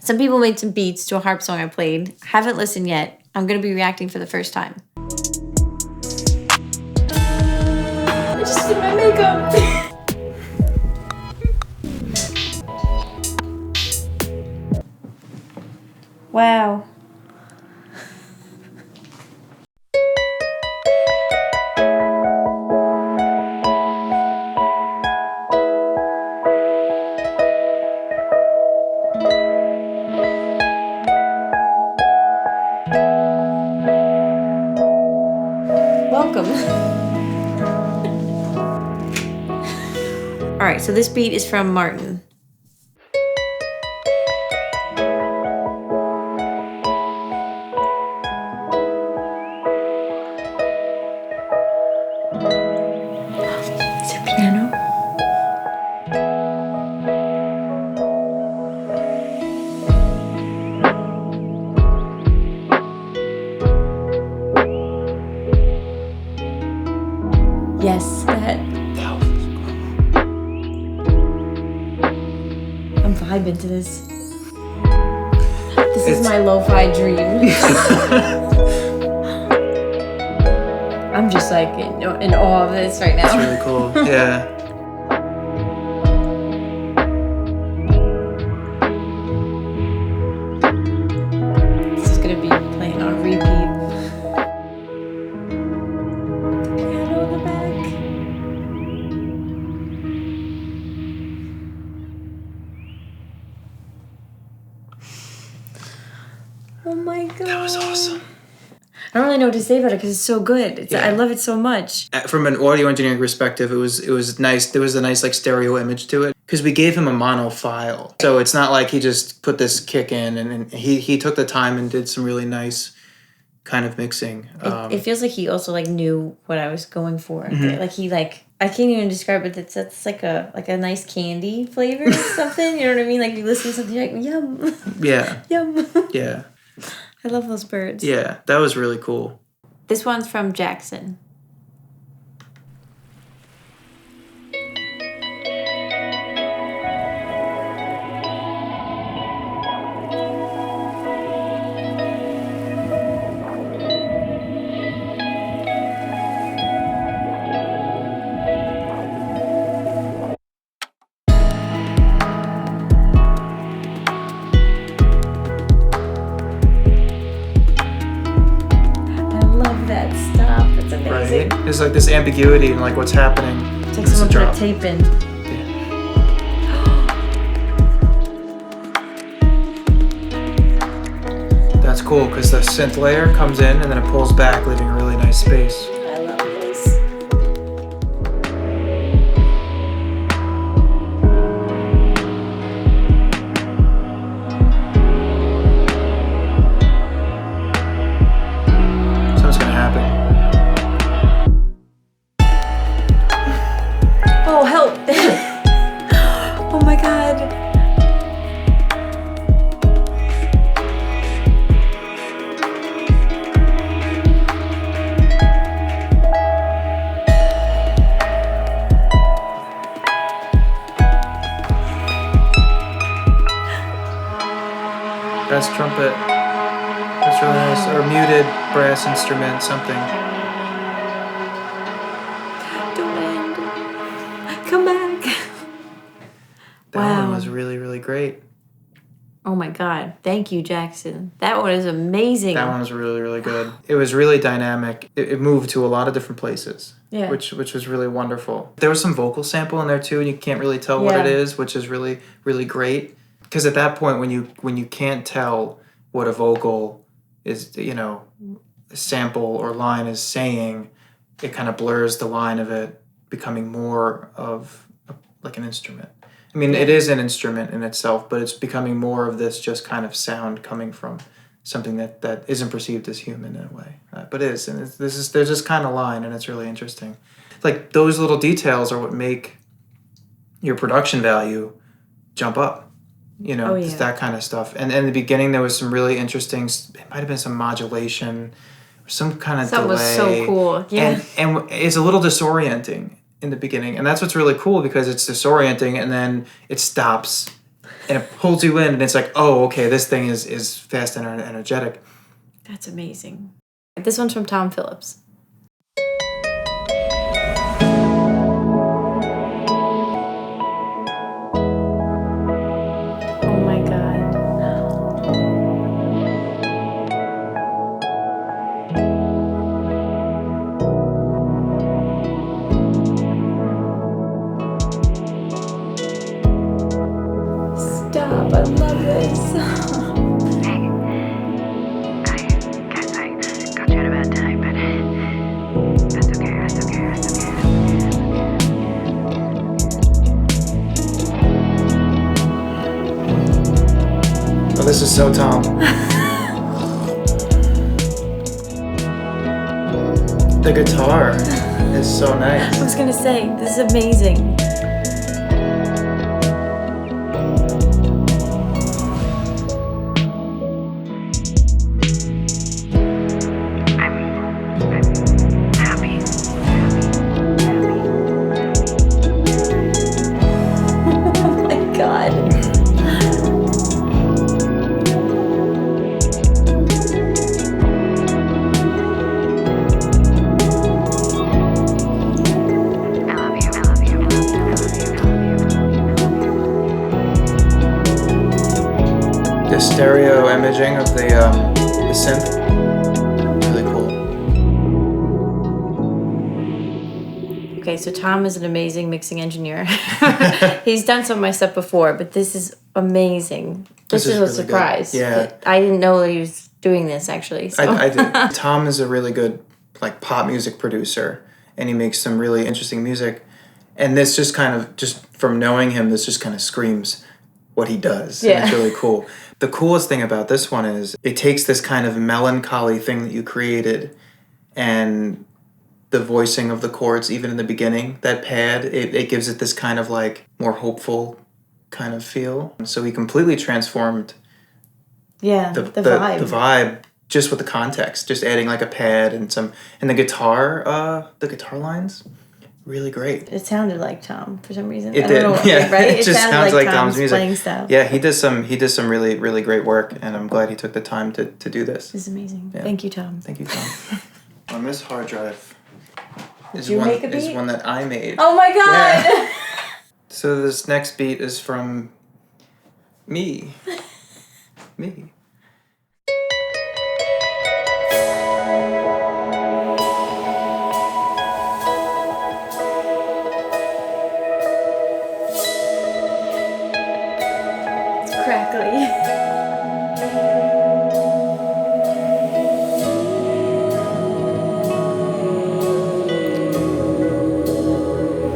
Some people made some beats to a harp song I played. Haven't listened yet. I'm going to be reacting for the first time. I just did my makeup. Wow. Welcome. All right, so this beat is from Marcin. Is it piano? Yes, that was cool. I'm vibing to this. This is my lo-fi dream. I'm just like in awe of this right now. It's really cool. Yeah. This is gonna be playing on repeat. Piano in the back. Oh my god. That was awesome. I don't really know what to say about it because it's so good. I love it so much. From an audio engineering perspective, it was nice. There was a nice like stereo image to it because we gave him a mono file, so it's not like he just put this kick in and he took the time and did some really nice kind of mixing. It feels like he also like knew what I was going for. Mm-hmm. Like he like I can't even describe it. That's like a nice candy flavor or something. You know what I mean? Like you listen to something you're like yum. Yeah. Yum. Yeah. I love those birds. Yeah, that was really cool. This one's from Jackson. Right? There's like this ambiguity in like what's happening. It's like someone put a tape in. That's cool because the synth layer comes in and then it pulls back, leaving a really nice space. I love this. Something's gonna happen. Oh, help! Oh my god. Brass trumpet. That's really nice. Or muted brass instrument, something. Don't end. Come back. That one was really, really great. Oh my god. Thank you, Jackson. That one is amazing. That one was really, really good. It was really dynamic. It moved to a lot of different places. Yeah. Which was really wonderful. There was some vocal sample in there too, and you can't really tell what it is, which is really, really great. Because at that point, when you can't tell what a vocal is, a sample or line is saying, it kind of blurs the line of it becoming more of like an instrument. I mean, it is an instrument in itself, but it's becoming more of this just kind of sound coming from something that isn't perceived as human in a way, but is. And there's this kind of line, and it's really interesting. Like those little details are what make your production value jump up. It's that kind of stuff. And in the beginning, there was some really interesting. It might have been some modulation, or some kind of delay. That was so cool. Yeah, and it's a little disorienting in the beginning, and that's what's really cool because it's disorienting, and then it stops, and it pulls you in, and it's like, oh, okay, this thing is fast and energetic. That's amazing. This one's from Tom Phillips. Oh my God. Stop, I love this. Oh, this is so Tom. The guitar is so nice. I was gonna say, this is amazing. The stereo imaging of the synth, really cool. Okay, so Tom is an amazing mixing engineer. He's done some of my stuff before, but this is amazing. This is a really surprise. good. Yeah. I didn't know that he was doing this, actually. So. I did. Tom is a really good like pop music producer, and he makes some really interesting music. And this just kind of, just from knowing him, this just kind of screams what he does. Yeah. And it's really cool. The coolest thing about this one is it takes this kind of melancholy thing that you created, and the voicing of the chords, even in the beginning, that pad, it gives it this kind of like more hopeful kind of feel. So he completely transformed the vibe. The vibe just with the context, just adding like a pad and the guitar lines. Really great. It sounded like Tom for some reason. It I did. don't know, Yeah, right? it just sounds like Tom's music. Playing stuff. Yeah, he does some really really great work, and I'm glad he took the time to do this. This is amazing. Yeah. Thank you, Tom. Thank you, Tom. On this hard drive is you one make a beat? is one that I made. Oh my God! Yeah. So this next beat is from me. Me. Crackly.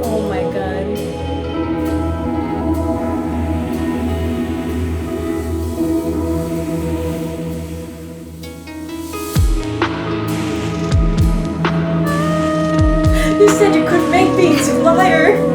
Oh my God. You said you couldn't make beats, you liar.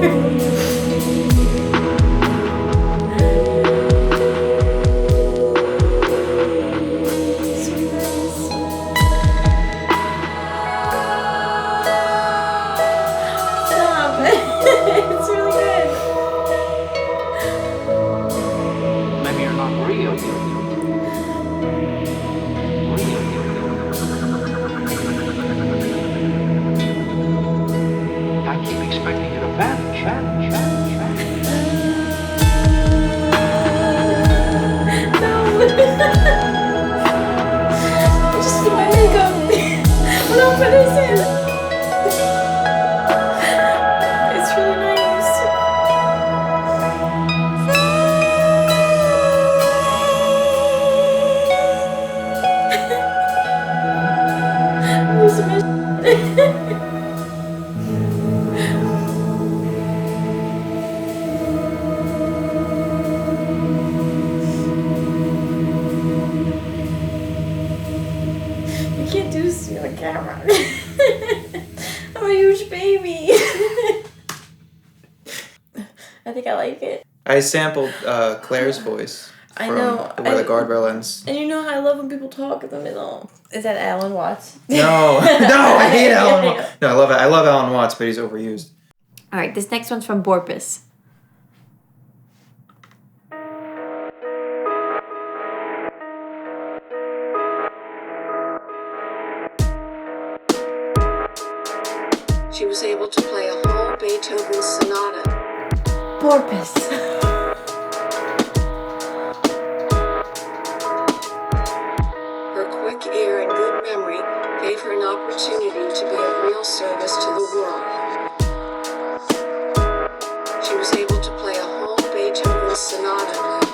I sampled Claire's voice I from know. Where the Guardrail Ends. And you know how I love when people talk in the middle. Is that Alan Watts? No, I hate Alan Watts. No, I love it. I love Alan Watts, but he's overused. All right, this next one's from Borpis. She was able to play a whole Beethoven sonata. Borpis. Her quick ear and good memory gave her an opportunity to be of real service to the world. She was able to play a whole Beethoven sonata.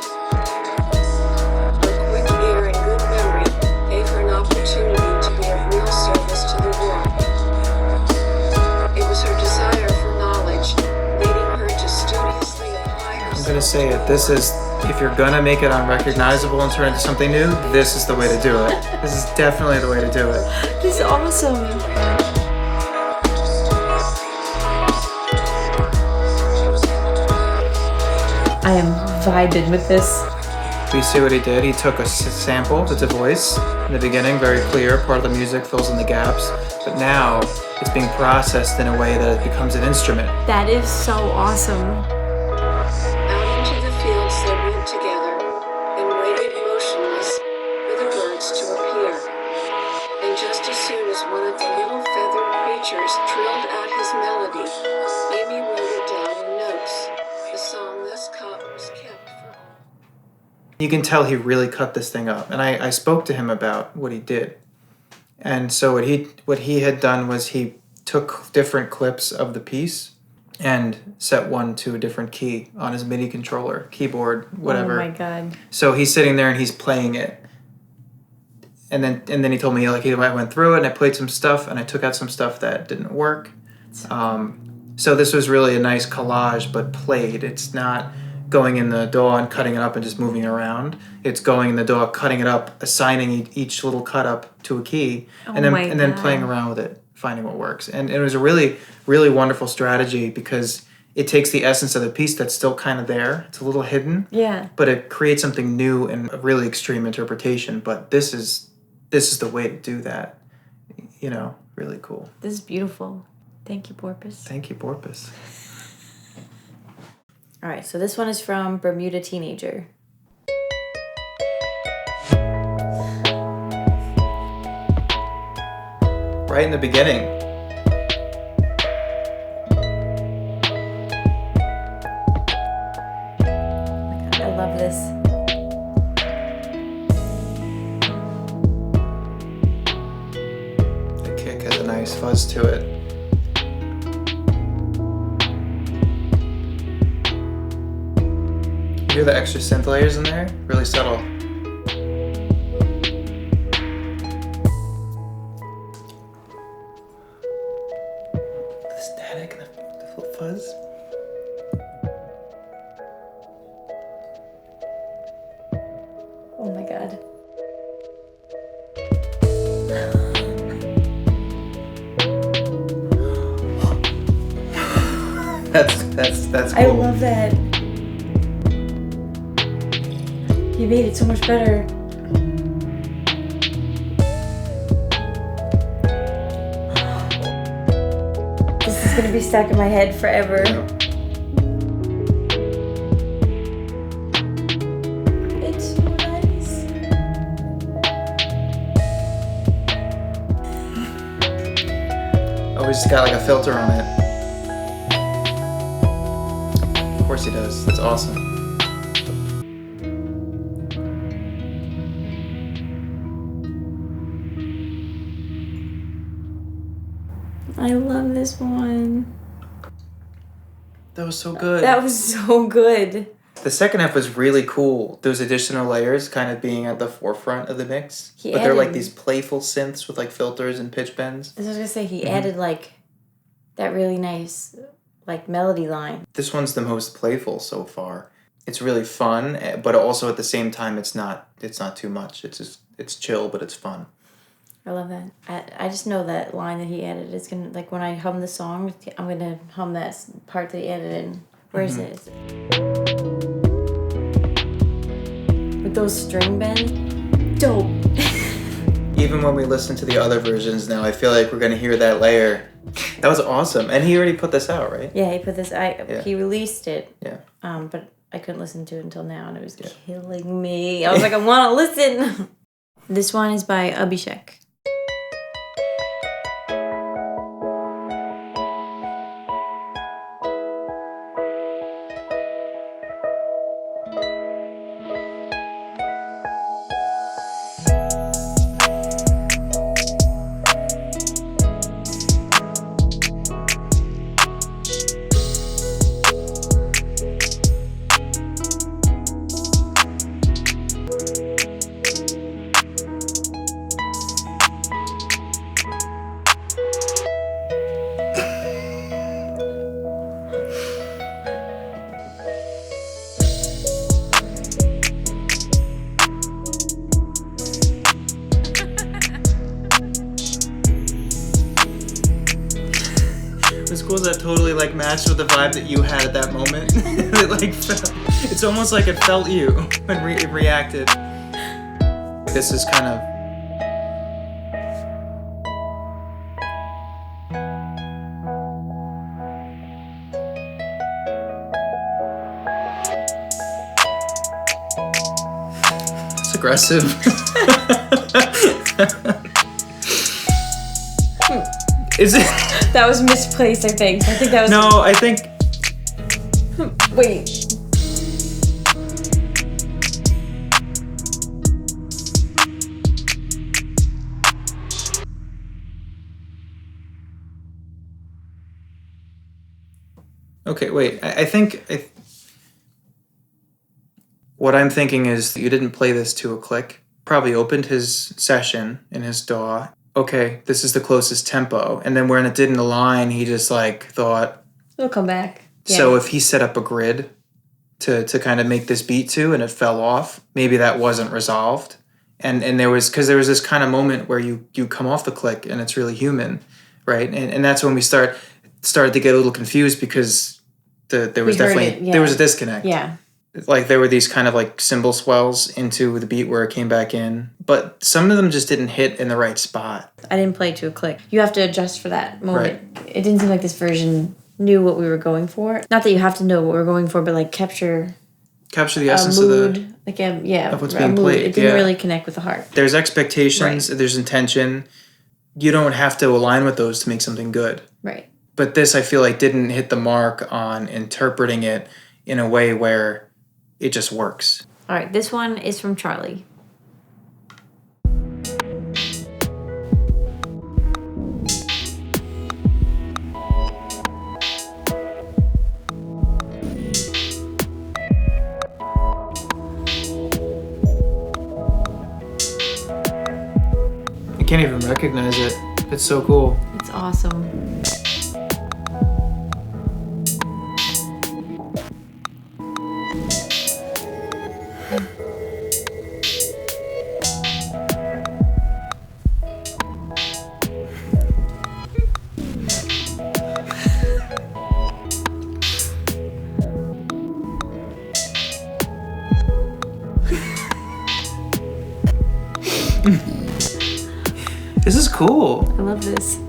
Her quick ear and good memory gave her an opportunity to be of real service to the world. It was her desire for knowledge, leading her to studiously apply herself. I'm gonna say it. This is, if you're gonna make it unrecognizable and turn it into something new, this is the way to do it. This is definitely the way to do it. This is awesome. I am vibing with this. You see what he did? He took a sample that's a voice in the beginning, very clear, part of the music fills in the gaps, but now it's being processed in a way that it becomes an instrument. That is so awesome. Out into the fields they went together, and waited motionless for the birds to appear. And just as soon as one of the little feathered creatures trilled out his melody, Amy wrote it down in notes. The song thus caught was kept for all. You can tell he really cut this thing up. And I spoke to him about what he did. And so what he had done was he took different clips of the piece and set one to a different key on his MIDI controller, keyboard, whatever. Oh my God. So he's sitting there and he's playing it. And then he told me, like, I went through it and I played some stuff and I took out some stuff that didn't work. So this was really a nice collage, but played. It's not going in the DAW and cutting it up and just moving around. It's going in the DAW, cutting it up, assigning each little cut up to a key, and then playing around with it, finding what works. And it was a really, really wonderful strategy because it takes the essence of the piece that's still kind of there. It's a little hidden. Yeah. But it creates something new and a really extreme interpretation. But this is the way to do that. You know, really cool. This is beautiful. Thank you, Borpis. Thank you, Borpis. All right, so this one is from Bermuda Teenager. Right in the beginning. I love this. The kick has a nice fuzz to it. Hear the extra synth layers in there? Really subtle. The static and the little fuzz. Oh my God. That's cool. I love that. You made it so much better. This is gonna be stuck in my head forever. It's so nice. Oh, he's got like a filter on it. Of course he does. That's awesome. I love this one. That was so good. That was so good. The second half was really cool. Those additional layers kind of being at the forefront of the mix. But they're like these playful synths with like filters and pitch bends. I was gonna say he added like that really nice like melody line. This one's the most playful so far. It's really fun, but also at the same time it's not too much. It's chill, but it's fun. I love that. I just know that line that he added is gonna, like, when I hum the song, I'm gonna hum that part that he added in. Where is it? With those string bends, dope. Even when we listen to the other versions now, I feel like we're gonna hear that layer. That was awesome, and he already put this out, right? Yeah, he put this. He released it. Yeah. But I couldn't listen to it until now, and it was killing me. I was like, I want to listen. This one is by Ubishek. vocals that totally like matched with the vibe that you had at that moment. It like it's almost like it felt you and it reacted. This is kind of it's aggressive. Is it? That was misplaced, I think. I think that was... No, I think... Wait. Okay, wait. I think... What I'm thinking is you didn't play this to a click. Probably opened his session in his DAW. Okay, this is the closest tempo. And then when it didn't align, he just like thought... It'll come back. Yeah. So if he set up a grid to kind of make this beat to and it fell off, maybe that wasn't resolved. And there was this kind of moment where you come off the click and it's really human, right? And that's when we started to get a little confused because there was definitely there was a disconnect. Yeah. Like there were these kind of like cymbal swells into the beat where it came back in, but some of them just didn't hit in the right spot. I didn't play to a click. You have to adjust for that moment. Right. It didn't seem like this version knew what we were going for. Not that you have to know what we're going for, but like capture the essence mood, of of what's being played. It didn't really connect with the heart. There's expectations, right. There's intention. You don't have to align with those to make something good. Right. But this, I feel like, didn't hit the mark on interpreting it in a way where it just works. All right, this one is from Charlie. I can't even recognize it. It's so cool. It's awesome. This is cool. I love this.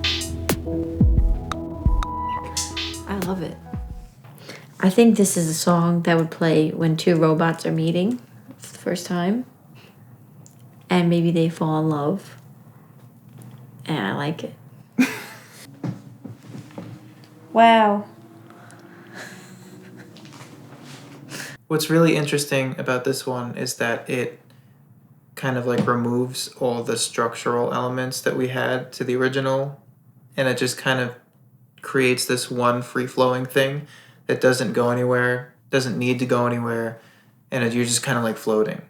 I love it. I think this is a song that would play when two robots are meeting for the first time. And maybe they fall in love. And I like it. Wow. What's really interesting about this one is that it kind of like removes all the structural elements that we had to the original, and it just kind of creates this one free-flowing thing that doesn't go anywhere, doesn't need to go anywhere, and you're just kind of like floating.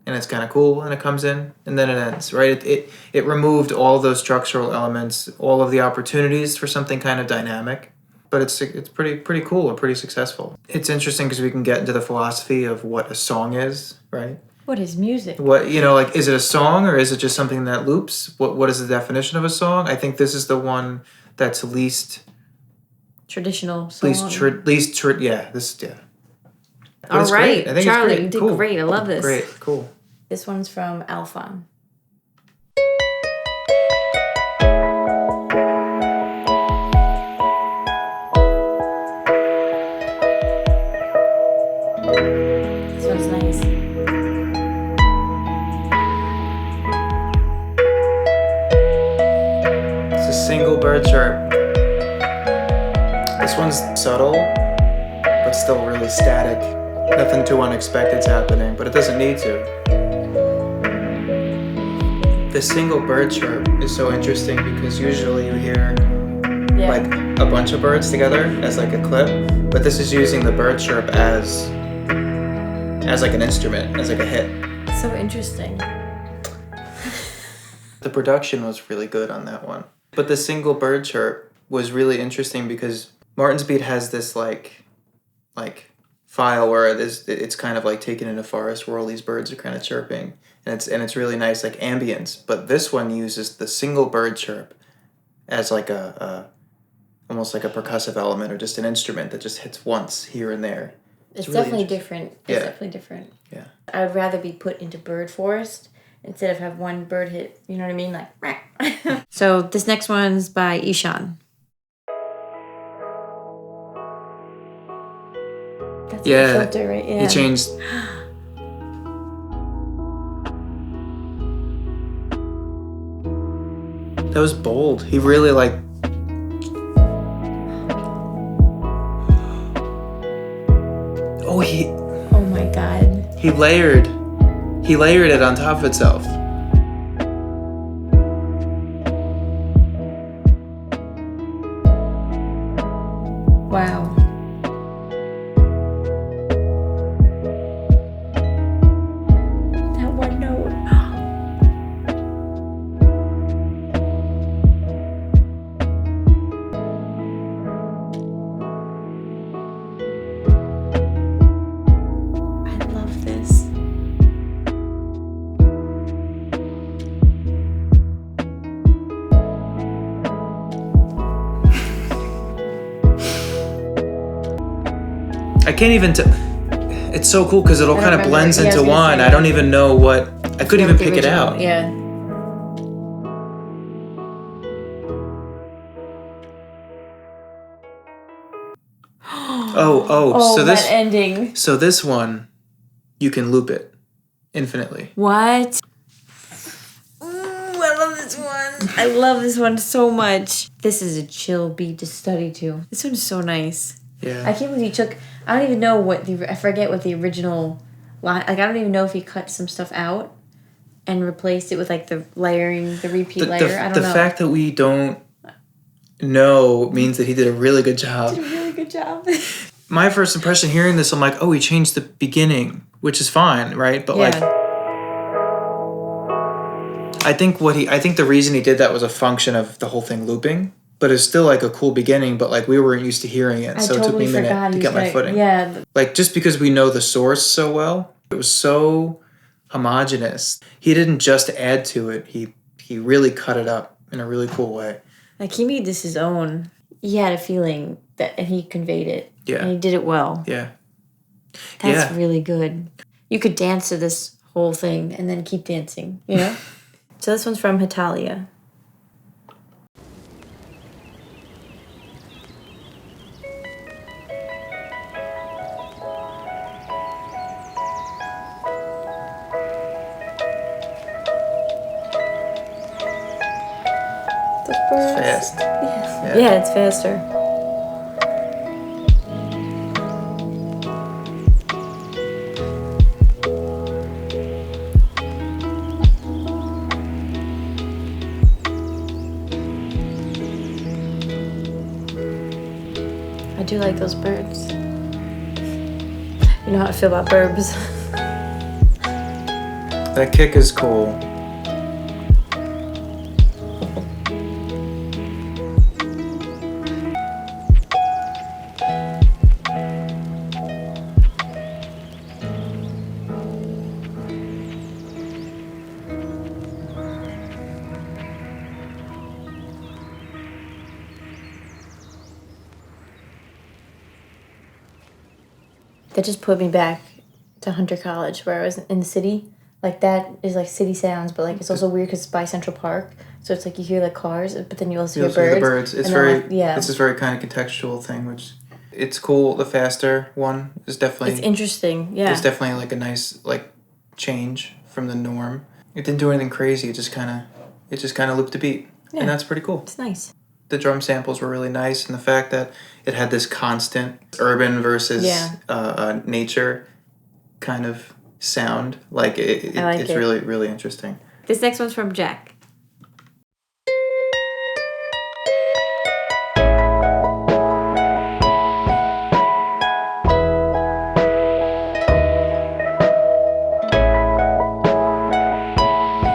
And it's kind of cool, and it comes in, and then it ends, right? It removed all those structural elements, all of the opportunities for something kind of dynamic, but it's pretty cool and pretty successful. It's interesting because we can get into the philosophy of what a song is, right? What is music? What, like, is it a song or is it just something that loops? What is the definition of a song? I think this is the one that's least traditional song. Yeah. All right, I think Charlie, it's you did great. I love this. Great, cool. This one's from Alfan. This one's nice. It's a single bird chirp. This one's subtle, but still really static. Nothing too unexpected's happening, but it doesn't need to. The single bird chirp is so interesting because usually you hear like a bunch of birds together as like a clip, but this is using the bird chirp as like an instrument, as like a hit. So interesting. The production was really good on that one. But the single bird chirp was really interesting because Martin's beat has this like file where it's kind of like taken in a forest where all these birds are kind of chirping, and it's really nice, like ambience. But this one uses the single bird chirp as like a almost like a percussive element or just an instrument that just hits once here and there. It's really definitely different. It's definitely different. Yeah. I would rather be put into bird forest instead of have one bird hit. You know what I mean? Like. So this next one's by Ishan. That's the filter, right? Yeah. He changed. That was bold. He really like. Oh my god. He layered it on top of itself. Wow. That one note. I love this. I can't even. It's so cool because it all kind of blends Yeah, I was into gonna one. say, I don't even know what. I couldn't even The pick it original, out. Yeah. Oh. So that ending. So this one, you can loop it infinitely. What? Ooh, I love this one. I love this one so much. This is a chill beat to study to. This one's so nice. Yeah. I can't believe he took. I don't even know I forget what the original line. Like I don't even know if he cut some stuff out and replaced it with like the layering, the repeat layer. I don't know. The fact that we don't know means that he did a really good job. Did a really good job. My first impression hearing this, I'm like, oh, he changed the beginning, which is fine, right? But like, I think the reason he did that was a function of the whole thing looping. But it's still like a cool beginning, but like we weren't used to hearing it, so it took me a minute to get my footing. Yeah. Like just because we know the source so well, it was so homogenous. He didn't just add to it; he really cut it up in a really cool way. Like he made this his own. He had a feeling that, and he conveyed it. Yeah, and he did it well. Yeah, that's really good. You could dance to this whole thing and then keep dancing. You know. So this one's from Hetalia. It's fast. Yeah, it's faster. I do like those birds. You know how I feel about birds. That kick is cool. That just put me back to Hunter College, where I was in the city. Like, that is like city sounds, but like it's also weird because it's by Central Park. So it's like you hear the cars, but then you also hear birds. The birds. It's very, it's this very kind of contextual thing, which it's cool. The faster one is definitely. It's interesting, yeah. It's definitely like a nice like change from the norm. It didn't do anything crazy. It just kind of looped the beat, and that's pretty cool. It's nice. The drum samples were really nice, and the fact that it had this constant urban versus nature kind of sound, like it's really, really interesting. This next one's from Jack.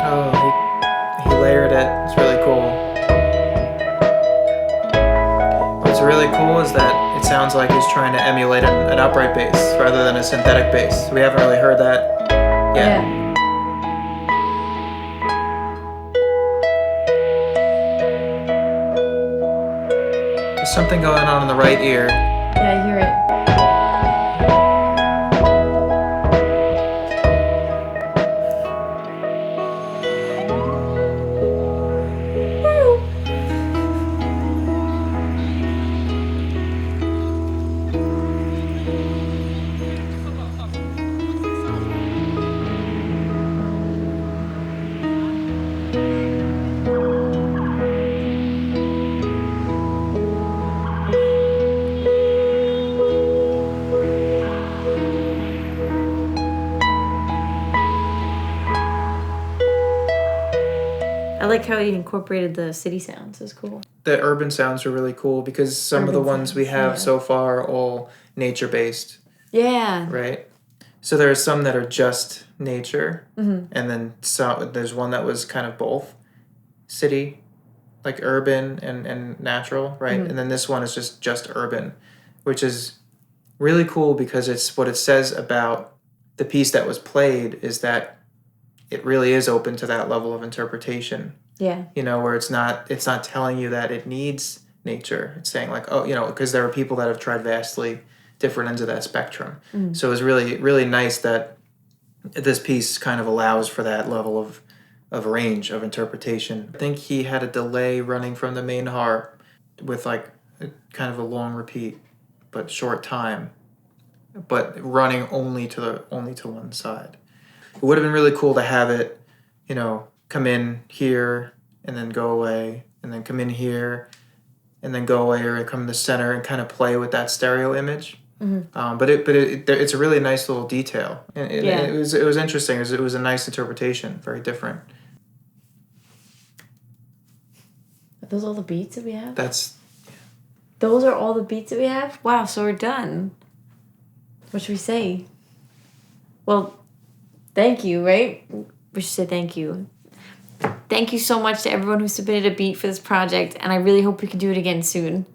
Oh, he layered it. It's really cool. What's really cool is that it sounds like he's trying to emulate an upright bass rather than a synthetic bass. We haven't really heard that yet. Yeah. The something going on in the right ear. Yeah, I hear it. I like how you incorporated the city sounds. It's cool. The urban sounds are really cool because some of the ones we have so far are all nature-based. Yeah. Right? So there are some that are just nature, and then there's one that was kind of both city, like urban and natural, right? And then this one is just urban, which is really cool because it's what it says about the piece that was played is that it really is open to that level of interpretation. Yeah. You know, where it's not telling you that it needs nature. It's saying like, oh, you know, because there are people that have tried vastly different ends of that spectrum. So it was really, really nice that this piece kind of allows for that level of range of interpretation. I think he had a delay running from the main harp with like kind of a long repeat, but short time, but running only to one side. It would have been really cool to have it, you know, come in here and then go away, and then come in here and then go away, or come in the center and kind of play with that stereo image. But it's a really nice little detail, and it was interesting. It was a nice interpretation, very different. Are those all the beats that we have? Those are all the beats that we have? Wow, so we're done. What should we say? Well, thank you, right? We should say thank you. Thank you so much to everyone who submitted a beat for this project, and I really hope we can do it again soon.